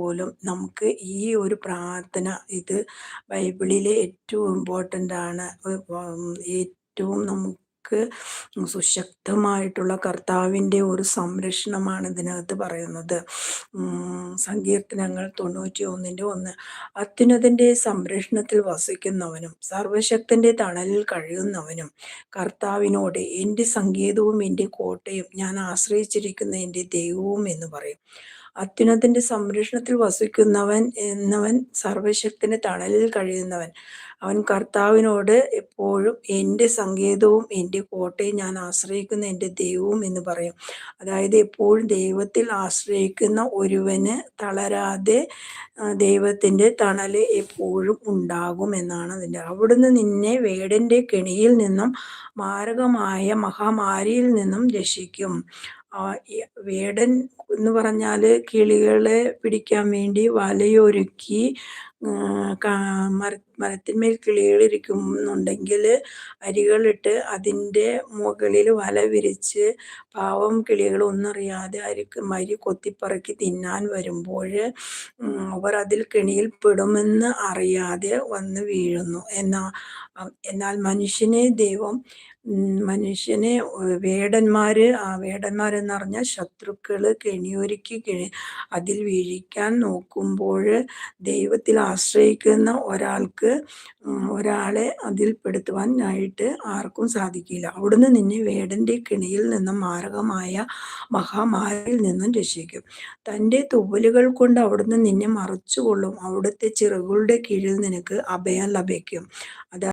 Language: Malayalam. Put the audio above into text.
പോലും നമുക്ക് ഈ ഒരു പ്രാർത്ഥന ഇത് ബൈബിളിലെ ഏറ്റവും ഇമ്പോർട്ടൻ്റ് ആണ്. ഏറ്റവും നമുക്ക് സുശക്തമായിട്ടുള്ള കർത്താവിൻ്റെ ഒരു സംരക്ഷണമാണ് ഇതിനകത്ത് പറയുന്നത്. സങ്കീർത്തനങ്ങൾ 91:1 അത്യുന്നതൻ്റെ സംരക്ഷണത്തിൽ വസിക്കുന്നവനും സർവശക്തൻ്റെ തണലിൽ കഴിയുന്നവനും കർത്താവിനോട് എൻ്റെ സങ്കേതവും എൻ്റെ കോട്ടയും ഞാൻ ആശ്രയിച്ചിരിക്കുന്ന എൻ്റെ ദൈവവും എന്ന് പറയും. അത്യുന്നതൻ്റെ സംരക്ഷണത്തിൽ വസിക്കുന്നവൻ എന്നവൻ സർവശക്തൻ്റെ തണലിൽ കഴിയുന്നവൻ. അവൻ കർത്താവിനോട് എപ്പോഴും എൻ്റെ സങ്കേതവും എൻ്റെ കോട്ടയും ഞാൻ ആശ്രയിക്കുന്ന എൻ്റെ ദൈവവും എന്ന് പറയും. അതായത് എപ്പോഴും ദൈവത്തിൽ ആശ്രയിക്കുന്ന ഒരുവന് തളരാതെ ദൈവത്തിൻ്റെ തണൽ എപ്പോഴും ഉണ്ടാകും എന്നാണ് അതിൻ്റെ. അവിടുന്ന് നിന്നെ വേടൻ്റെ കെണിയിൽ നിന്നും മാരകമായ മഹാമാരിയിൽ നിന്നും രക്ഷിക്കും. വേടൻ എന്ന് പറഞ്ഞാൽ കിളികളെ പിടിക്കാൻ വേണ്ടി വലയൊരുക്കി മരത്തിന്മേൽ കിളികളിരിക്കുന്നുണ്ടെങ്കിൽ അരികളിട്ട് അതിൻ്റെ മുകളിൽ വല വിരിച്ച് പാവം കിളികൾ ഒന്നറിയാതെ അരി കൊത്തിപ്പറക്കി തിന്നാൻ വരുമ്പോൾ അവർ അതിൽ കെണിയിൽ പെടുമെന്ന് അറിയാതെ വന്ന് വീഴുന്നു. എന്നാൽ മനുഷ്യനെ വേടന്മാരെന്ന് പറഞ്ഞാൽ ശത്രുക്കൾ കെണിയൊരുക്കി അതിൽ വീഴിക്കാൻ നോക്കുമ്പോൾ ദൈവത്തിൽ ആശ്രയിക്കുന്ന ഒരാളെ അതിൽ പെടുത്തുവാനായിട്ട് ആർക്കും സാധിക്കില്ല. അവിടുന്ന് നിന്നെ വേടൻ്റെ കെണിയിൽ നിന്നും മാരകമായ മഹാമാരിയിൽ നിന്നും രക്ഷിക്കും. തൻ്റെ തൂവലുകൾ കൊണ്ട് അവിടുന്ന് നിന്നെ മറച്ചുകൊള്ളും. അവിടുത്തെ ചിറകുകളുടെ കീഴിൽ നിനക്ക് അഭയം ലഭിക്കും.